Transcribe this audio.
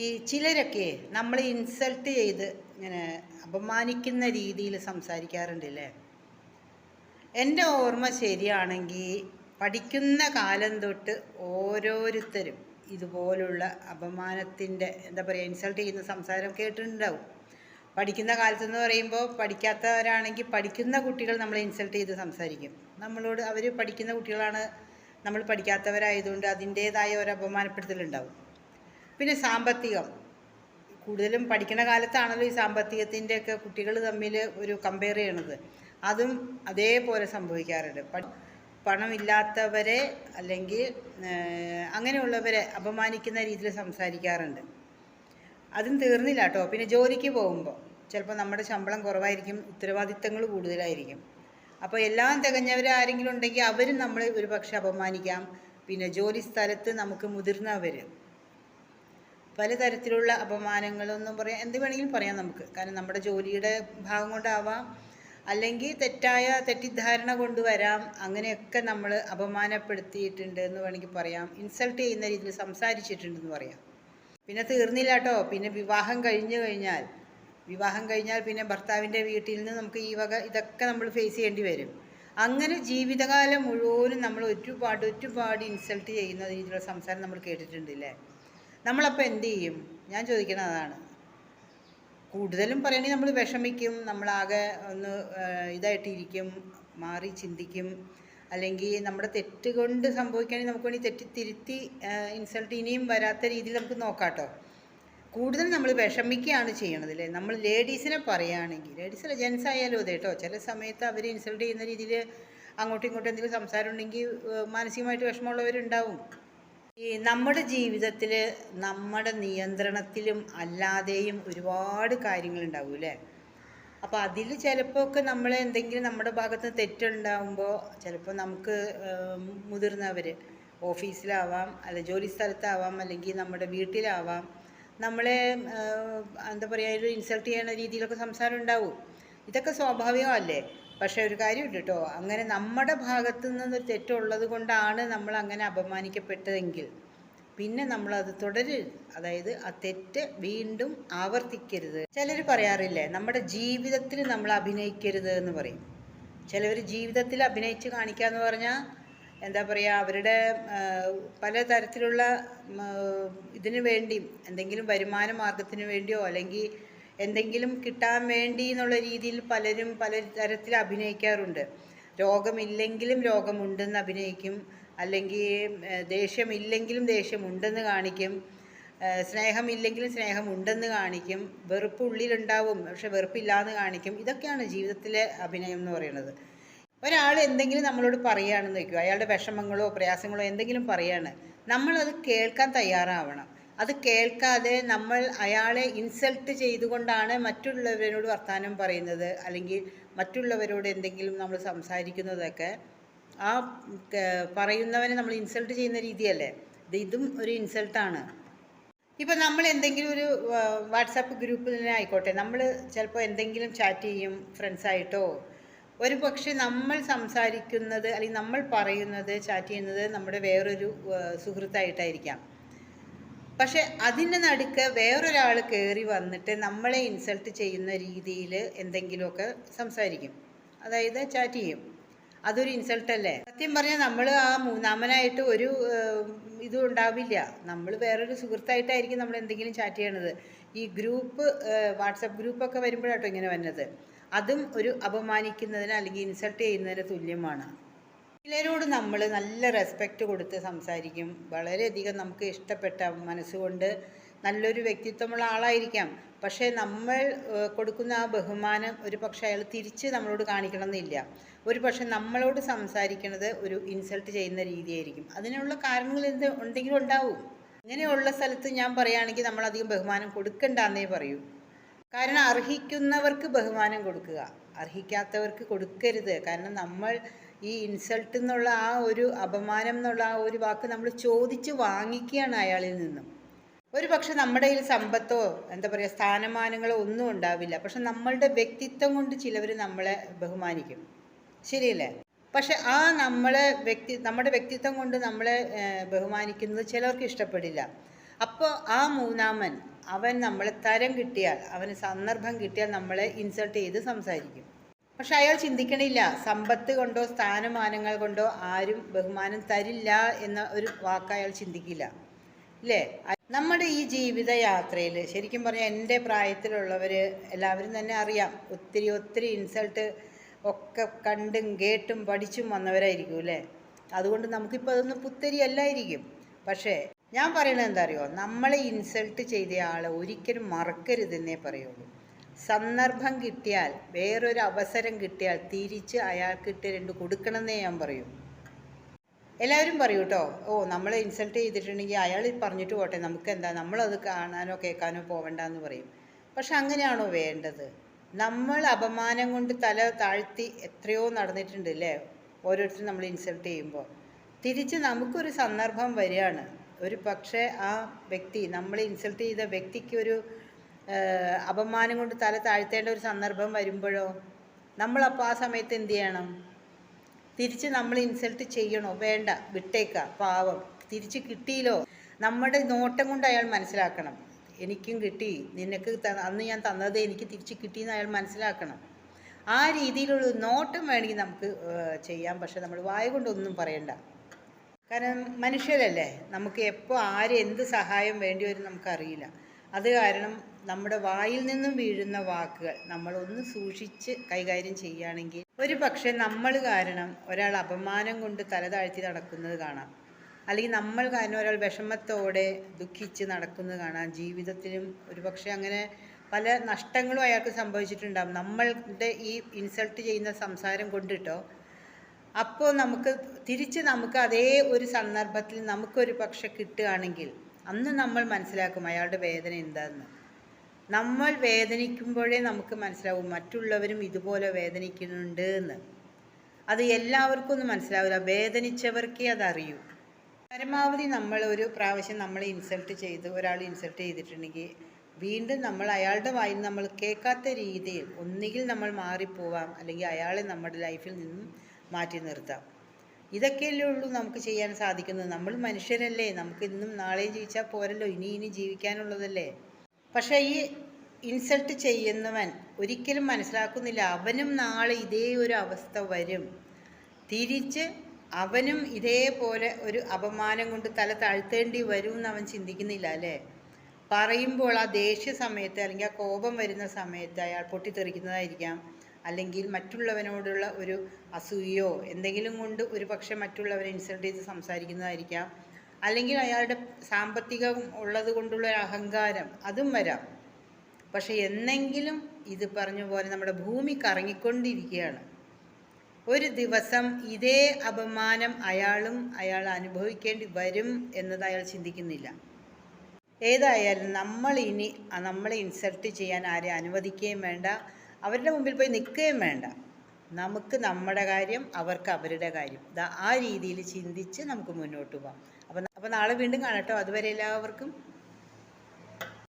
ഈ ചിലരൊക്കെ നമ്മളെ ഇൻസൾട്ട് ചെയ്ത് ഇങ്ങനെ അപമാനിക്കുന്ന രീതിയിൽ സംസാരിക്കാറുണ്ടല്ലേ. എൻ്റെ ഓർമ്മ ശരിയാണെങ്കിൽ പഠിക്കുന്ന കാലം തൊട്ട് ഓരോരുത്തരും ഇതുപോലുള്ള അപമാനത്തിൻ്റെ എന്താ പറയുക, ഇൻസൾട്ട് ചെയ്യുന്ന സംസാരം കേട്ടിട്ടുണ്ടാവും. പഠിക്കുന്ന കാലത്തെന്ന് പറയുമ്പോൾ പഠിക്കാത്തവരാണെങ്കിൽ പഠിക്കുന്ന കുട്ടികൾ നമ്മളെ ഇൻസൾട്ട് ചെയ്ത് സംസാരിക്കും. നമ്മളോട് അവർ പഠിക്കുന്ന കുട്ടികളാണ്, നമ്മൾ പഠിക്കാത്തവരായതുകൊണ്ട് അതിൻ്റേതായ ഒരു അപമാനപ്പെടുത്തലുണ്ടാവും. പിന്നെ സാമ്പത്തികം, കൂടുതലും പഠിക്കുന്ന കാലത്താണല്ലോ ഈ സാമ്പത്തികത്തിൻ്റെയൊക്കെ കുട്ടികൾ തമ്മിൽ ഒരു കമ്പയർ ചെയ്യണത്. അതും അതേപോലെ സംഭവിക്കാറുണ്ട്. പണമില്ലാത്തവരെ അല്ലെങ്കിൽ അങ്ങനെയുള്ളവരെ അപമാനിക്കുന്ന രീതിയിൽ സംസാരിക്കാറുണ്ട്. അതും തീർന്നില്ല കേട്ടോ. പിന്നെ ജോലിക്ക് പോകുമ്പോൾ ചിലപ്പോൾ നമ്മുടെ ശമ്പളം കുറവായിരിക്കും, ഉത്തരവാദിത്തങ്ങൾ കൂടുതലായിരിക്കും. അപ്പോൾ എല്ലാം തികഞ്ഞവരാരെങ്കിലും ഉണ്ടെങ്കിൽ അവരും നമ്മളെ ഒരു പക്ഷെ അപമാനിക്കാം. പിന്നെ ജോലി സ്ഥലത്ത് നമുക്ക് മുതിർന്നവർ പലതരത്തിലുള്ള അപമാനങ്ങളൊന്നും പറയാം, എന്ത് വേണമെങ്കിലും പറയാം നമുക്ക്. കാരണം നമ്മുടെ ജോലിയുടെ ഭാഗം കൊണ്ടാവാം, അല്ലെങ്കിൽ തെറ്റിദ്ധാരണ കൊണ്ടുവരാം. അങ്ങനെയൊക്കെ നമ്മൾ അപമാനപ്പെടുത്തിയിട്ടുണ്ട് എന്ന് വേണമെങ്കിൽ പറയാം. ഇൻസൾട്ട് ചെയ്യുന്ന രീതിയിൽ സംസാരിച്ചിട്ടുണ്ടെന്ന് പറയാം. പിന്നെ തീർന്നില്ല കേട്ടോ. പിന്നെ വിവാഹം കഴിഞ്ഞാൽ പിന്നെ ഭർത്താവിൻ്റെ വീട്ടിൽ നിന്ന് നമുക്ക് ഈ വക ഇതൊക്കെ നമ്മൾ ഫേസ് ചെയ്യേണ്ടി വരും. അങ്ങനെ ജീവിതകാലം മുഴുവനും നമ്മൾ ഒരുപാട് ഇൻസൾട്ട് ചെയ്യുന്ന രീതിയിലുള്ള സംസാരം നമ്മൾ കേട്ടിട്ടുണ്ടല്ലേ. നമ്മളപ്പോൾ എന്ത് ചെയ്യും? ഞാൻ ചോദിക്കണത് അതാണ്. കൂടുതലും പറയണമെങ്കിൽ നമ്മൾ വിഷമിക്കും, നമ്മളാകെ ഒന്ന് ഇതായിട്ടിരിക്കും, മാറി ചിന്തിക്കും. അല്ലെങ്കിൽ നമ്മുടെ തെറ്റ് കൊണ്ട് സംഭവിക്കുകയാണെങ്കിൽ നമുക്ക് വേണ്ടി തിരുത്തി ഇൻസൾട്ട് ഇനിയും വരാത്ത രീതിയിൽ നമുക്ക് നോക്കാം കേട്ടോ. കൂടുതൽ നമ്മൾ വിഷമിക്കുകയാണ് ചെയ്യണത് അല്ലേ. നമ്മൾ ലേഡീസിനെ പറയുകയാണെങ്കിൽ, ലേഡീസല്ല ജെൻസ് ആയാലും അതെ കേട്ടോ, ചില സമയത്ത് അവർ ഇൻസൾട്ട് ചെയ്യുന്ന രീതിയിൽ അങ്ങോട്ടും ഇങ്ങോട്ടും എന്തെങ്കിലും സംസാരം ഉണ്ടെങ്കിൽ മാനസികമായിട്ട് വിഷമമുള്ളവരുണ്ടാവും. ഈ നമ്മുടെ ജീവിതത്തിൽ നമ്മുടെ നിയന്ത്രണത്തിലും അല്ലാതെയും ഒരുപാട് കാര്യങ്ങളുണ്ടാവും അല്ലേ. അപ്പോൾ അതിൽ ചിലപ്പോൾ ഒക്കെ നമ്മൾ എന്തെങ്കിലും നമ്മുടെ ഭാഗത്ത് തെറ്റുണ്ടാകുമ്പോൾ ചിലപ്പോൾ നമുക്ക് മുതിർന്നവർ ഓഫീസിലാവാം, അല്ല ജോലി സ്ഥലത്താവാം, അല്ലെങ്കിൽ നമ്മുടെ വീട്ടിലാവാം, നമ്മളെ എന്താ പറയുക, ഒരു ഇൻസൾട്ട് ചെയ്യുന്ന രീതിയിലൊക്കെ സംസാരം ഉണ്ടാവും. ഇതൊക്കെ സ്വാഭാവികമല്ലേ. പക്ഷേ ഒരു കാര്യമുണ്ട് കേട്ടോ, അങ്ങനെ നമ്മുടെ ഭാഗത്തു നിന്നൊരു തെറ്റുള്ളത് കൊണ്ടാണ് നമ്മൾ അങ്ങനെ അപമാനിക്കപ്പെട്ടതെങ്കിൽ പിന്നെ നമ്മളത് തുടരരുത്. അതായത് ആ തെറ്റ് വീണ്ടും ആവർത്തിക്കരുത്. ചിലർ പറയാറില്ലേ, നമ്മുടെ ജീവിതത്തിൽ നമ്മൾ അഭിനയിക്കരുത് എന്ന് പറയും. ചിലവർ ജീവിതത്തിൽ അഭിനയിച്ച് കാണിക്കുക എന്ന് പറഞ്ഞാൽ എന്താ പറയുക, അവരുടെ പലതരത്തിലുള്ള ഇതിനു വേണ്ടി, എന്തെങ്കിലും വരുമാന മാർഗത്തിന് വേണ്ടിയോ അല്ലെങ്കിൽ എന്തെങ്കിലും കിട്ടാൻ വേണ്ടി എന്നുള്ള രീതിയിൽ പലരും പലതരത്തിൽ അഭിനയിക്കാറുണ്ട്. രോഗമില്ലെങ്കിലും രോഗമുണ്ടെന്ന് അഭിനയിക്കും, അല്ലെങ്കിൽ ദേഷ്യമില്ലെങ്കിലും ദേഷ്യമുണ്ടെന്ന് കാണിക്കും, സ്നേഹമില്ലെങ്കിലും സ്നേഹമുണ്ടെന്ന് കാണിക്കും, വെറുപ്പ് ഉള്ളിലുണ്ടാവും പക്ഷെ വെറുപ്പില്ലാന്ന് കാണിക്കും. ഇതൊക്കെയാണ് ജീവിതത്തിലെ അഭിനയം എന്ന് പറയുന്നത്. ഒരാൾ എന്തെങ്കിലും നമ്മളോട് പറയുകയാണെന്ന് വയ്ക്കുക, അയാളുടെ വിഷമങ്ങളോ പ്രയാസങ്ങളോ എന്തെങ്കിലും പറയുകയാണ്, നമ്മളത് കേൾക്കാൻ തയ്യാറാവണം. അത് കേൾക്കാതെ നമ്മൾ അയാളെ ഇൻസൾട്ട് ചെയ്തുകൊണ്ടാണ് മറ്റുള്ളവരോട് വർത്തമാനം പറയുന്നത്, അല്ലെങ്കിൽ മറ്റുള്ളവരോട് എന്തെങ്കിലും നമ്മൾ സംസാരിക്കുന്നതൊക്കെ ആ പറയുന്നവനെ നമ്മൾ ഇൻസൾട്ട് ചെയ്യുന്ന രീതിയല്ലേ. ഇതും ഒരു ഇൻസൾട്ടാണ്. ഇപ്പം നമ്മൾ എന്തെങ്കിലും ഒരു വാട്സാപ്പ് ഗ്രൂപ്പിൽ തന്നെ ആയിക്കോട്ടെ, നമ്മൾ ചിലപ്പോൾ എന്തെങ്കിലും ചാറ്റ് ചെയ്യും ഫ്രണ്ട്സായിട്ടോ. ഒരു പക്ഷേ നമ്മൾ സംസാരിക്കുന്നത് അല്ലെങ്കിൽ നമ്മൾ പറയുന്നത് ചാറ്റ് ചെയ്യുന്നത് നമ്മുടെ വേറൊരു സുഹൃത്തായിട്ടായിരിക്കാം. പക്ഷെ അതിൻ്റെ നടുക്ക് വേറൊരാൾ കയറി വന്നിട്ട് നമ്മളെ ഇൻസൾട്ട് ചെയ്യുന്ന രീതിയിൽ എന്തെങ്കിലുമൊക്കെ സംസാരിക്കും, അതായത് ചാറ്റ് ചെയ്യും. അതൊരു ഇൻസൾട്ടല്ലേ. സത്യം പറഞ്ഞാൽ നമ്മൾ ആ മൂന്നാമനായിട്ട് ഒരു ഇതും ഉണ്ടാവില്ല. നമ്മൾ വേറൊരു സുഹൃത്തായിട്ടായിരിക്കും നമ്മൾ എന്തെങ്കിലും ചാറ്റ് ചെയ്യണത്. ഈ ഗ്രൂപ്പ് വാട്സപ്പ് ഗ്രൂപ്പൊക്കെ വരുമ്പോഴാട്ടോ ഇങ്ങനെ വന്നത്. അതും ഒരു അപമാനിക്കുന്നതിന് അല്ലെങ്കിൽ ഇൻസൾട്ട് ചെയ്യുന്നതിന് തുല്യമാണ്. ചിലരോട് നമ്മൾ നല്ല റെസ്പെക്റ്റ് കൊടുത്ത് സംസാരിക്കും. വളരെയധികം നമുക്ക് ഇഷ്ടപ്പെട്ട, മനസ്സുകൊണ്ട് നല്ലൊരു വ്യക്തിത്വമുള്ള ആളായിരിക്കാം. പക്ഷേ നമ്മൾ കൊടുക്കുന്ന ആ ബഹുമാനം ഒരു പക്ഷേ അയാൾ തിരിച്ച് നമ്മളോട് കാണിക്കണമെന്നില്ല. ഒരു പക്ഷേ നമ്മളോട് സംസാരിക്കുന്നത് ഒരു ഇൻസൾട്ട് ചെയ്യുന്ന രീതിയായിരിക്കും. അതിനുള്ള കാരണങ്ങൾ എന്തെങ്കിലും ഉണ്ടാവും. ഇങ്ങനെയുള്ള സ്ഥലത്ത് ഞാൻ പറയുകയാണെങ്കിൽ നമ്മളധികം ബഹുമാനം കൊടുക്കണ്ടെന്നേ പറയൂ. കാരണം അർഹിക്കുന്നവർക്ക് ബഹുമാനം കൊടുക്കുക, അർഹിക്കാത്തവർക്ക് കൊടുക്കരുത്. കാരണം നമ്മൾ ഈ ഇൻസൾട്ട് എന്നുള്ള ആ ഒരു അപമാനം എന്നുള്ള ആ ഒരു വാക്ക് നമ്മൾ ചോദിച്ച് വാങ്ങിക്കുകയാണ് അയാളിൽ നിന്നും. ഒരു പക്ഷെ നമ്മുടെ കയ്യിൽ സമ്പത്തോ എന്താ പറയുക സ്ഥാനമാനങ്ങളോ ഒന്നും ഉണ്ടാവില്ല, പക്ഷെ നമ്മളുടെ വ്യക്തിത്വം കൊണ്ട് ചിലവർ നമ്മളെ ബഹുമാനിക്കും, ശരിയല്ലേ. പക്ഷെ ആ നമ്മുടെ വ്യക്തിത്വം കൊണ്ട് നമ്മളെ ബഹുമാനിക്കുന്നത് ചിലർക്ക് ഇഷ്ടപ്പെടില്ല. അപ്പോൾ ആ മൂന്നാമൻ അവൻ നമ്മളെ തരം കിട്ടിയാൽ, അവന് സന്ദർഭം കിട്ടിയാൽ നമ്മളെ ഇൻസൾട്ട് ചെയ്ത് സംസാരിക്കും. പക്ഷെ അയാൾ ചിന്തിക്കണില്ല, സമ്പത്ത് കൊണ്ടോ സ്ഥാനമാനങ്ങൾ കൊണ്ടോ ആരും ബഹുമാനം തരില്ല എന്ന ഒരു വാക്ക് അയാൾ ചിന്തിക്കില്ല, ഇല്ലേ? നമ്മുടെ ഈ ജീവിതയാത്രയിൽ ശരിക്കും പറഞ്ഞാൽ എൻ്റെ പ്രായത്തിലുള്ളവർ എല്ലാവരും തന്നെ അറിയാം, ഒത്തിരി ഒത്തിരി ഇൻസൾട്ട് ഒക്കെ കണ്ടും കേട്ടും പഠിച്ചും വന്നവരായിരിക്കും, അല്ലേ? അതുകൊണ്ട് നമുക്കിപ്പോൾ അതൊന്നും പുത്തരി അല്ലായിരിക്കും. പക്ഷേ ഞാൻ പറയണത് എന്താ അറിയോ, നമ്മളെ ഇൻസൾട്ട് ചെയ്ത ആളെ ഒരിക്കലും മറക്കരുതെന്നേ പറയുള്ളൂ. സന്ദർഭം കിട്ടിയാൽ, വേറൊരു അവസരം കിട്ടിയാൽ തിരിച്ച് അയാൾക്കിട്ട് രണ്ട് കൊടുക്കണമെന്നേ ഞാൻ പറയൂ. എല്ലാവരും പറയൂ കേട്ടോ, നമ്മളെ ഇൻസൾട്ട് ചെയ്തിട്ടുണ്ടെങ്കിൽ അയാൾ പറഞ്ഞിട്ട് പോട്ടെ, നമുക്കെന്താ, നമ്മളത് കാണാനോ കേൾക്കാനോ പോകണ്ടെന്ന് പറയും. പക്ഷെ അങ്ങനെയാണോ വേണ്ടത്? നമ്മൾ അപമാനം കൊണ്ട് തല താഴ്ത്തി എത്രയോ നടന്നിട്ടുണ്ട്, അല്ലേ? ഓരോരുത്തരും നമ്മൾ ഇൻസൾട്ട് ചെയ്യുമ്പോൾ തിരിച്ച് നമുക്കൊരു സന്ദർഭം വരികയാണ്. ഒരു പക്ഷേ ആ വ്യക്തി, നമ്മൾ ഇൻസൾട്ട് ചെയ്ത വ്യക്തിക്ക് ഒരു അപമാനം കൊണ്ട് തല താഴ്ത്തേണ്ട ഒരു സന്ദർഭം വരുമ്പോഴോ, നമ്മളപ്പോൾ ആ സമയത്ത് എന്ത് ചെയ്യണം? തിരിച്ച് നമ്മൾ ഇൻസൾട്ട് ചെയ്യണോ? വേണ്ട, വിട്ടേക്കാം, പാവം, തിരിച്ച് കിട്ടിയില്ലോ. നമ്മുടെ നോട്ടം കൊണ്ട് അയാൾ മനസ്സിലാക്കണം, എനിക്കും കിട്ടി, നിനക്ക് അന്ന് ഞാൻ തന്നത് എനിക്ക് തിരിച്ച് കിട്ടിയെന്ന് അയാൾ മനസ്സിലാക്കണം. ആ രീതിയിലുള്ള നോട്ടം വേണമെങ്കിൽ നമുക്ക് ചെയ്യാം. പക്ഷെ നമ്മൾ വായ കൊണ്ടൊന്നും പറയണ്ട. കാരണം മനുഷ്യരല്ലേ, നമുക്ക് എപ്പോൾ ആര് എന്ത് സഹായം വേണ്ടി വരും നമുക്കറിയില്ല. അത് കാരണം നമ്മുടെ വായിൽ നിന്നും വീഴുന്ന വാക്കുകൾ നമ്മളൊന്ന് സൂക്ഷിച്ച് കൈകാര്യം ചെയ്യുകയാണെങ്കിൽ, ഒരു പക്ഷേ നമ്മൾ കാരണം ഒരാൾ അപമാനം കൊണ്ട് തല താഴ്ത്തി നടക്കുന്നത് കാണാം, അല്ലെങ്കിൽ നമ്മൾ കാരണം ഒരാൾ വിഷമത്തോടെ ദുഃഖിച്ച് നടക്കുന്നത് കാണാം. ജീവിതത്തിലും ഒരു പക്ഷേ അങ്ങനെ പല നഷ്ടങ്ങളും അയാൾക്ക് സംഭവിച്ചിട്ടുണ്ടാകും നമ്മളുടെ ഈ ഇൻസൾട്ട് ചെയ്യുന്ന സംസാരം കൊണ്ടിട്ടോ. അപ്പോൾ നമുക്ക് അതേ ഒരു സന്ദർഭത്തിൽ നമുക്കൊരു പക്ഷെ കിട്ടുകയാണെങ്കിൽ അന്ന് നമ്മൾ മനസ്സിലാക്കും അയാളുടെ വേദന എന്താണെന്ന്. നമ്മൾ വേദനിക്കുമ്പോഴേ നമുക്ക് മനസ്സിലാവും മറ്റുള്ളവരും ഇതുപോലെ വേദനിക്കുന്നുണ്ട് എന്ന്. അത് എല്ലാവർക്കും ഒന്നും മനസ്സിലാവില്ല, വേദനിച്ചവർക്കേ അതറിയൂ. പരമാവധി നമ്മൾ ഒരു പ്രാവശ്യം നമ്മളെ ഇൻസൾട്ട് ചെയ്ത്, ഒരാൾ ഇൻസൾട്ട് ചെയ്തിട്ടുണ്ടെങ്കിൽ വീണ്ടും നമ്മൾ അയാളുടെ വായിൽ നമ്മൾ കേൾക്കാത്ത രീതിയിൽ ഒന്നുകിൽ നമ്മൾ മാറിപ്പോവാം, അല്ലെങ്കിൽ അയാളെ നമ്മുടെ ലൈഫിൽ നിന്നും മാറ്റി നിർത്താം. ഇതൊക്കെയല്ലേ ഉള്ളൂ നമുക്ക് ചെയ്യാൻ സാധിക്കുന്നത്. നമ്മൾ മനുഷ്യരല്ലേ, നമുക്ക് ഇന്നും നാളെയും ജീവിച്ചാൽ പോരല്ലോ, ഇനി ജീവിക്കാനുള്ളതല്ലേ. പക്ഷേ ഈ ഇൻസൾട്ട് ചെയ്യുന്നവൻ ഒരിക്കലും മനസ്സിലാക്കുന്നില്ല, അവനും നാളെ ഇതേ ഒരു അവസ്ഥ വരും, തിരിച്ച് അവനും ഇതേപോലെ ഒരു അപമാനം കൊണ്ട് തല താഴ്ത്തേണ്ടി വരും എന്ന് അവൻ ചിന്തിക്കുന്നില്ല, അല്ലേ? പറയുമ്പോൾ ആ ദേഷ്യ സമയത്ത് അല്ലെങ്കിൽ ആ കോപം വരുന്ന സമയത്ത് അയാൾ പൊട്ടിത്തെറിക്കുന്നതായിരിക്കാം, അല്ലെങ്കിൽ മറ്റുള്ളവനോടുള്ള ഒരു അസൂയോ എന്തെങ്കിലും കൊണ്ട് ഒരു പക്ഷേ മറ്റുള്ളവരെ ഇൻസൾട്ട് ചെയ്ത് സംസാരിക്കുന്നതായിരിക്കാം, അല്ലെങ്കിൽ അയാളുടെ സാമ്പത്തികം ഉള്ളത് കൊണ്ടുള്ള ഒരു അഹങ്കാരം, അതും വരാം. പക്ഷെ എന്നെങ്കിലും ഇത് പറഞ്ഞ പോലെ നമ്മുടെ ഭൂമി കറങ്ങിക്കൊണ്ടിരിക്കുകയാണ്. ഒരു ദിവസം ഇതേ അപമാനം അയാൾ അനുഭവിക്കേണ്ടി വരും എന്നത് അയാൾ ചിന്തിക്കുന്നില്ല. ഏതായാലും നമ്മളെ ഇൻസൾട്ട് ചെയ്യാൻ ആരെ അനുവദിക്കുകയും വേണ്ട, അവരുടെ മുമ്പിൽ പോയി നിൽക്കുകയും വേണ്ട. നമുക്ക് നമ്മുടെ കാര്യം, അവർക്ക് അവരുടെ കാര്യം. ആ രീതിയിൽ ചിന്തിച്ച് നമുക്ക് മുന്നോട്ട് പോകാം. അപ്പം നാളെ വീണ്ടും കാണട്ടോ. അതുവരെ എല്ലാവർക്കും